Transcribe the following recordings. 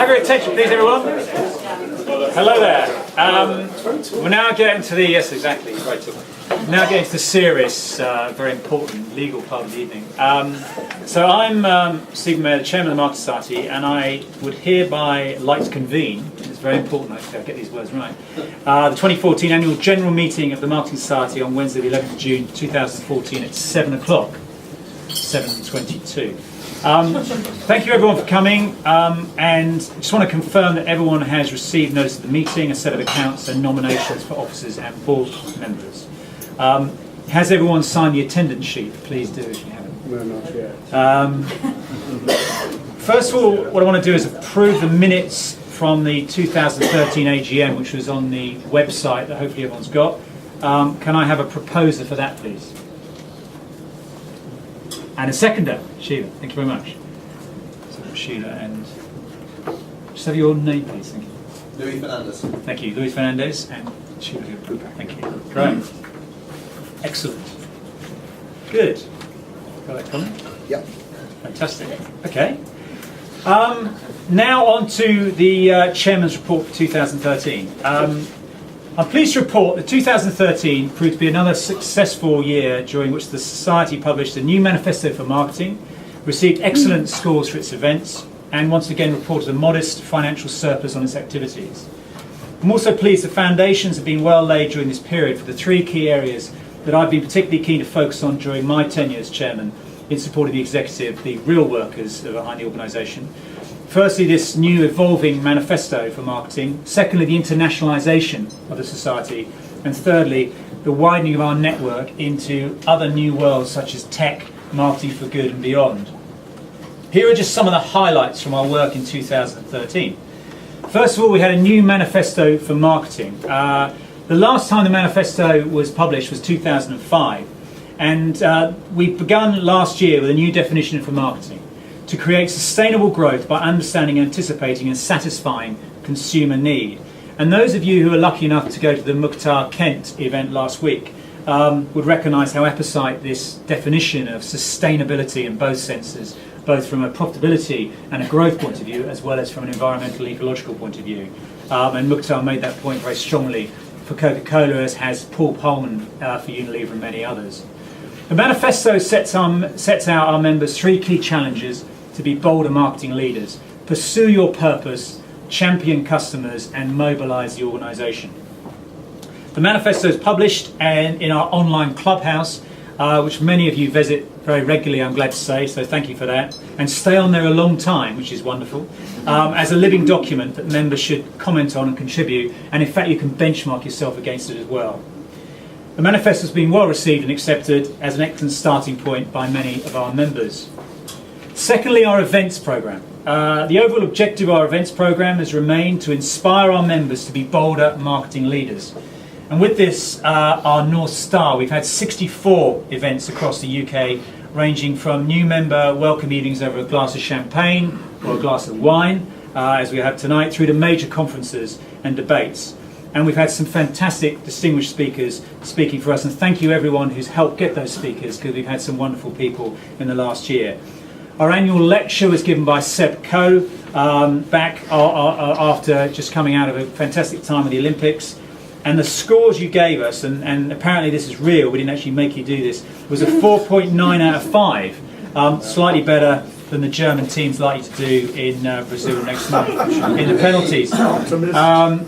have your attention, please, everyone. Hello there. We're now getting to the, yes, exactly, right. Now getting to the serious, very important legal part of the evening. So I'm Stephen Maher, the Chairman of the Marketing Society, and I would hereby like to convene, it's very important I get these words right, the 2014 Annual General Meeting of the Marketing Society on Wednesday the 11th of June 2014 at 7 o'clock, 7:22. Thank you everyone for coming, and just want to confirm that everyone has received notice of the meeting, a set of accounts and nominations for officers and board members. Has everyone signed the attendance sheet? Please do if you haven't. No, not yet. First of all, what I want to do is approve the minutes from the 2013 AGM, which was on the website that hopefully everyone's got. Can I have a proposer for that, please? And a seconder, Sheila. Thank you very much. So Sheila, and just have your name, please. Thank you. Louis Fernandez. Thank you, Louis Fernandez, and Sheila Cooper. Thank you. Great. Excellent. Good. Got that, Colin? Yep. Fantastic. Okay. Now on to the Chairman's report for 2013. I'm pleased to report that 2013 proved to be another successful year during which the Society published a new manifesto for marketing, received excellent scores for its events, and once again reported a modest financial surplus on its activities. I'm also pleased the foundations have been well laid during this period for the three key areas that I've been particularly keen to focus on during my tenure as Chairman in support of the executive, the real workers behind the organisation. Firstly, this new evolving manifesto for marketing. Secondly, the internationalisation of the Society. And thirdly, the widening of our network into other new worlds such as tech, marketing for good and beyond. Here are just some of the highlights from our work in 2013. First of all, we had a new manifesto for marketing. The last time the manifesto was published was 2005. And we begun last year with a new definition for marketing: to create sustainable growth by understanding, anticipating and satisfying consumer need. And those of you who are lucky enough to go to the Mukhtar Kent event last week would recognise how apposite this definition of sustainability in both senses, both from a profitability and a growth point of view, as well as from an environmental, ecological point of view. And Mukhtar made that point very strongly for Coca-Cola, as has Paul Pullman for Unilever and many others. The manifesto sets out our members three key challenges to be bolder marketing leaders: pursue your purpose, champion customers, and mobilise the organisation. The manifesto is published in our online clubhouse, which many of you visit very regularly, I'm glad to say, so thank you for that. And stay on there a long time, which is wonderful, as a living document that members should comment on and contribute, and in fact you can benchmark yourself against it as well. The manifesto has been well received and accepted as an excellent starting point by many of our members. Secondly, our events programme. The overall objective of our events programme has remained to inspire our members to be bolder marketing leaders. And with this, our North Star, we've had 64 events across the UK, ranging from new member welcome evenings over a glass of champagne or a glass of wine, as we have tonight, through to major conferences and debates. And we've had some fantastic distinguished speakers speaking for us, and thank you everyone who's helped get those speakers, because we've had some wonderful people in the last year. Our annual lecture was given by Seb Coe back after just coming out of a fantastic time at the Olympics. And the scores you gave us, and apparently this is real, we didn't actually make you do this, was a 4.9 out of 5, slightly better than the German team's likely to do in Brazil next month in the penalties.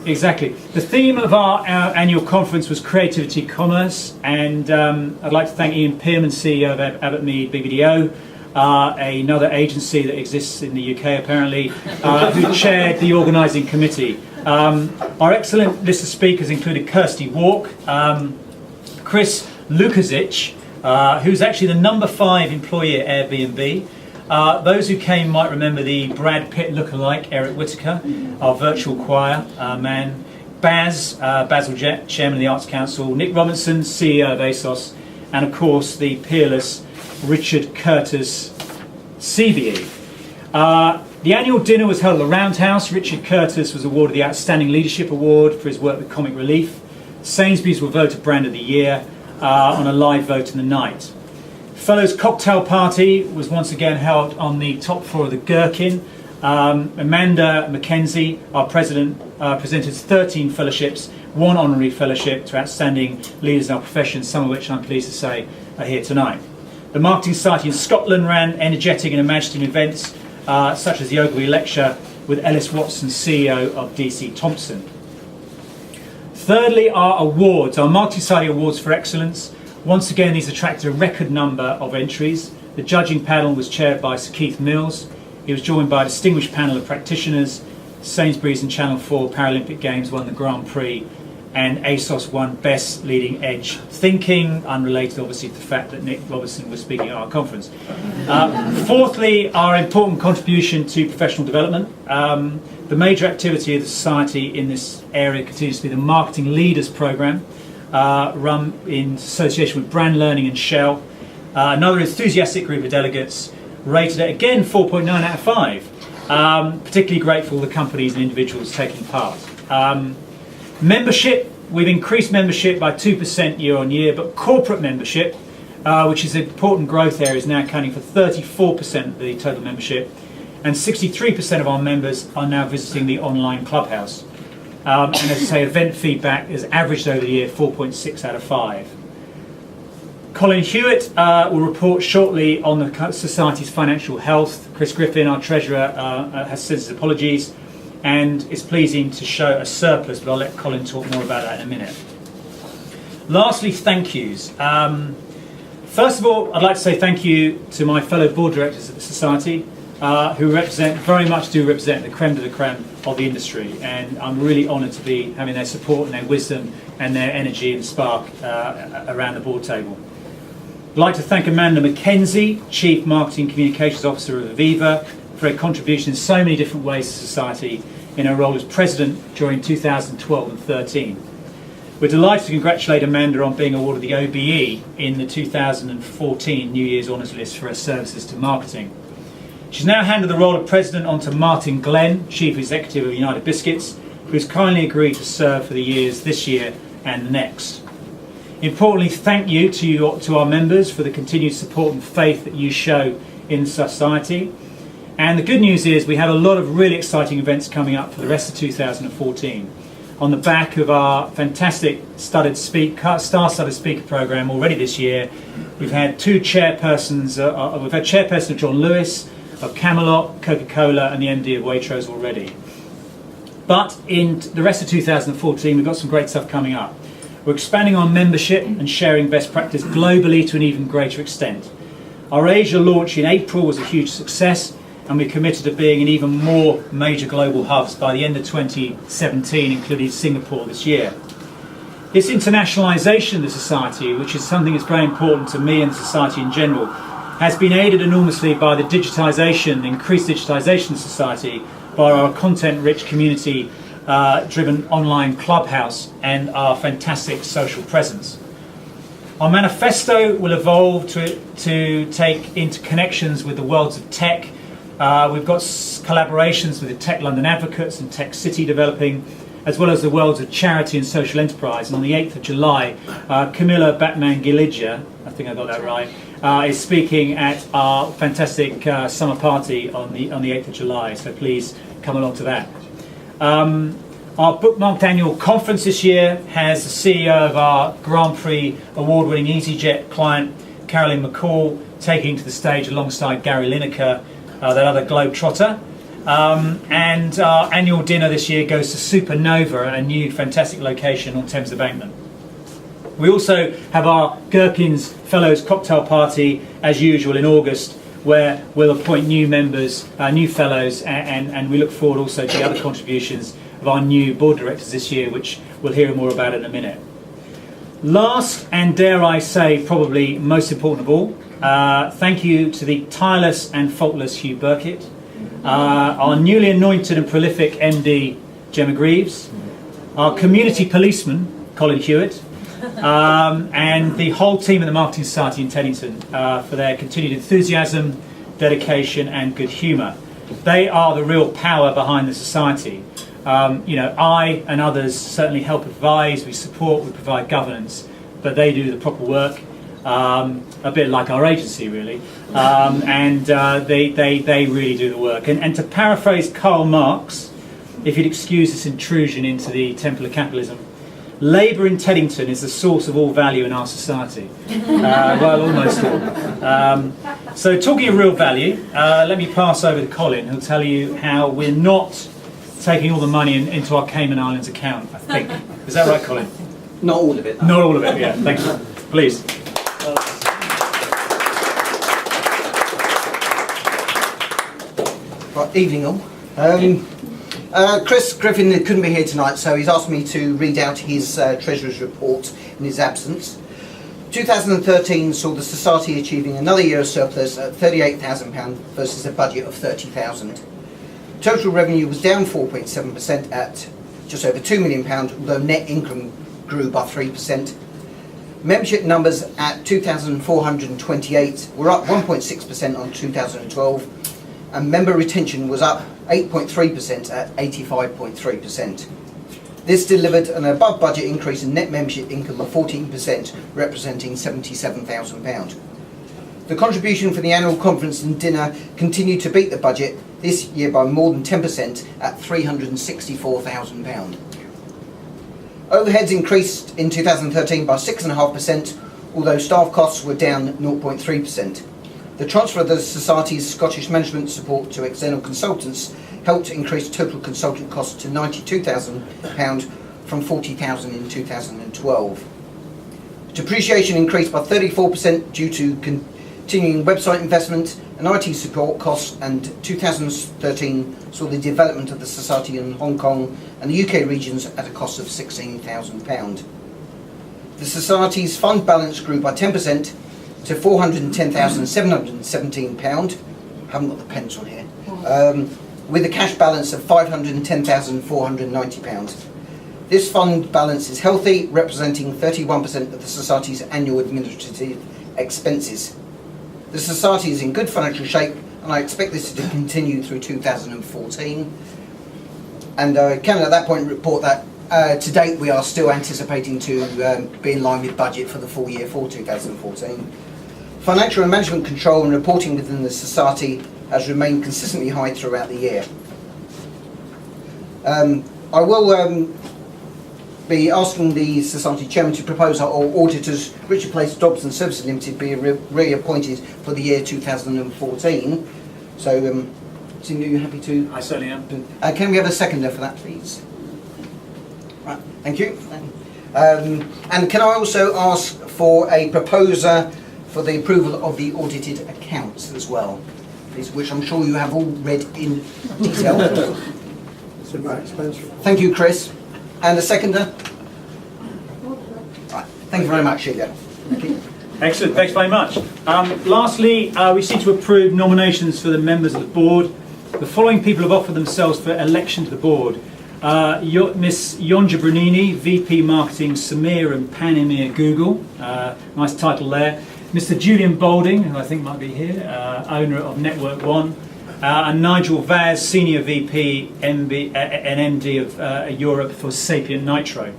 Exactly. The theme of our annual conference was creativity, commerce, and I'd like to thank Ian Pearman, CEO of Abbott Mead BBDO, another agency that exists in the UK apparently, who chaired the organising committee. Our excellent list of speakers included Kirsty Walk, Chris Lukasic, who's actually the number 5 employee at Airbnb. Those who came might remember the Brad Pitt lookalike, Eric Whittaker, our virtual choir man, Basil Jett, Chairman of the Arts Council, Nick Robinson, CEO of ASOS, and of course the peerless Richard Curtis, CBE. The annual dinner was held at the Roundhouse. Richard Curtis was awarded the Outstanding Leadership Award for his work with Comic Relief. Sainsbury's were voted Brand of the Year on a live vote in the night. Fellows cocktail party was once again held on the top floor of the Gherkin. Amanda Mackenzie, our president, presented 13 fellowships, 1 honorary fellowship to outstanding leaders in our profession, some of which I'm pleased to say are here tonight. The Marketing Society in Scotland ran energetic and imaginative events such as the Ogilvy Lecture with Ellis Watson, CEO of DC Thompson. Thirdly, our awards, our Marketing Society Awards for Excellence. Once again, these attracted a record number of entries. The judging panel was chaired by Sir Keith Mills. He was joined by a distinguished panel of practitioners. Sainsbury's and Channel 4 Paralympic Games won the Grand Prix, and ASOS won Best Leading Edge Thinking, unrelated obviously to the fact that Nick Robertson was speaking at our conference. Fourthly, our important contribution to professional development. The major activity of the Society in this area continues to be the Marketing Leaders Programme, run in association with Brand Learning and Shell. Another enthusiastic group of delegates, rated at again 4.9 out of 5. Particularly grateful to the companies and individuals taking part. Membership, we've increased membership by 2% year on year, but corporate membership, which is an important growth area, is now accounting for 34% of the total membership, and 63% of our members are now visiting the online clubhouse. And as I say, event feedback has averaged over the year 4.6 out of 5. Colin Hewitt will report shortly on the Society's financial health. Chris Griffin, our Treasurer, has sent his apologies, and it's pleasing to show a surplus, but I'll let Colin talk more about that in a minute. Lastly, thank yous. First of all, I'd like to say thank you to my fellow board directors at the Society, who very much do represent the creme de la creme of the industry, and I'm really honoured to be having their support and their wisdom and their energy and spark around the board table. I'd like to thank Amanda Mackenzie, Chief Marketing Communications Officer of Aviva, for her contribution in so many different ways to society in her role as President during 2012 and 13. We're delighted to congratulate Amanda on being awarded the OBE in the 2014 New Year's Honours List for her services to marketing. She's now handed the role of President on to Martin Glenn, Chief Executive of United Biscuits, who's kindly agreed to serve for the years this year and the next. Importantly, thank you to our members for the continued support and faith that you show in society. And the good news is we have a lot of really exciting events coming up for the rest of 2014. On the back of our fantastic star-studded speaker program already this year, we've had Chairperson of John Lewis, of Camelot, Coca-Cola, and the MD of Waitrose already. But in the rest of 2014, we've got some great stuff coming up. We're expanding our membership and sharing best practice globally to an even greater extent. Our Asia launch in April was a huge success, and we're committed to being in even more major global hubs by the end of 2017, including Singapore this year. This internationalisation of the Society, which is something that's very important to me and the Society in general, has been aided enormously by the increased digitisation of society, by our content-rich community driven online clubhouse and our fantastic social presence. Our manifesto will evolve to take interconnections with the worlds of tech. We've got collaborations with the Tech London Advocates and Tech City developing, as well as the worlds of charity and social enterprise. And on the 8th of July, Camilla Batman-Gilidja, I think I got that right, is speaking at our fantastic summer party on the 8th of July. So please come along to that. Our bookmarked annual conference this year has the CEO of our Grand Prix award-winning EasyJet client, Caroline McCall, taking to the stage alongside Gary Lineker, that other globetrotter. And our annual dinner this year goes to Supernova, a new fantastic location on Thames Embankment. We also have our Gherkins Fellows cocktail party, as usual, in August, where we'll appoint new members, new fellows, and we look forward also to the other contributions of our new board directors this year, which we'll hear more about in a minute. Last, and dare I say probably most important of all, thank you to the tireless and faultless Hugh Burkitt, our newly anointed and prolific MD, Gemma Greaves, our community policeman, Colin Hewitt, and the whole team at the Marketing Society in Teddington for their continued enthusiasm, dedication and good humour. They are the real power behind the Society. I and others certainly help advise, we support, we provide governance, but they do the proper work. a bit like our agency really, and they really do the work. And to paraphrase Karl Marx, if you'd excuse this intrusion into the temple of capitalism, labour in Teddington is the source of all value in our society. Well, almost all. So talking of real value, let me pass over to Colin, who'll tell you how we're not taking all the money into our Cayman Islands account, I think. Is that right, Colin? Not all of it. No. Not all of it, yeah. Thank you. Please. Right, evening all. Chris Griffin couldn't be here tonight, so he's asked me to read out his Treasurer's report in his absence. 2013 saw the Society achieving another year of surplus at £38,000 versus a budget of £30,000. Total revenue was down 4.7% at just over £2 million, although net income grew by 3%. Membership numbers at 2,428 were up 1.6% on 2012, and member retention was up 8.3% at 85.3%. This delivered an above budget increase in net membership income of 14%, representing £77,000. The contribution for the annual conference and dinner continued to beat the budget this year by more than 10% at £364,000. Overheads increased in 2013 by 6.5%, although staff costs were down 0.3%. The transfer of the Society's Scottish management support to external consultants helped increase total consultant costs to £92,000 from £40,000 in 2012. Depreciation increased by 34% due to continuing website investment and IT support costs, and 2013 saw the development of the Society in Hong Kong and the UK regions at a cost of £16,000. The Society's fund balance grew by 10% to £410,717. I haven't got the pencil here. With a cash balance of £510,490. This fund balance is healthy, representing 31% of the Society's annual administrative expenses. The Society is in good financial shape, and I expect this to continue through 2014. And I can at that point report that to date we are still anticipating to be in line with budget for the full year for 2014. Financial and management control and reporting within the Society has remained consistently high throughout the year. I will be asking the Society Chairman to propose our auditors, Richard Place Dobson Services Limited, be reappointed for the year 2014. So, are you happy to? I certainly am. Can we have a seconder for that, please? Right, thank you. And can I also ask for a proposer for the approval of the audited accounts as well, please, which I'm sure you have all read in detail. Thank you, Chris. And a seconder? Right. Thank you very much, Sheila. Thank you. Excellent, thanks very much. Lastly, we seek to approve nominations for the members of the board. The following people have offered themselves for election to the board. Miss Yonja Brunini, VP Marketing, Samir and Pan EMEA Google. Nice title there. Mr. Julian Boulding, who I think might be here, owner of Network One. And Nigel Vaz, Senior VP and MD of Europe for Sapient Nitro.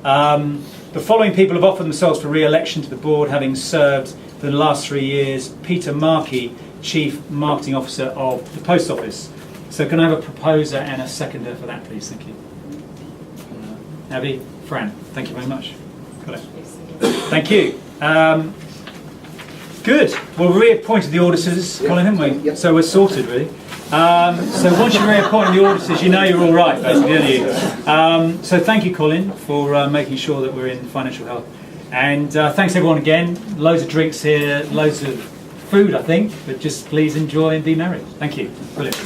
The following people have offered themselves for re-election to the board, having served for the last 3 years. Peter Markey, Chief Marketing Officer of the Post Office. So can I have a proposer and a seconder for that, please? Thank you. Abby, Fran, thank you very much. Got it. Thank you. Good. Well, we reappointed the auditors, Colin, haven't we? Yep. So we're sorted, really. So once you reappoint the auditors, you know you're all right, basically, don't you? So thank you, Colin, for making sure that we're in financial health. And thanks, everyone, again. Loads of drinks here, loads of food, I think. But just please enjoy and be merry. Thank you. Brilliant.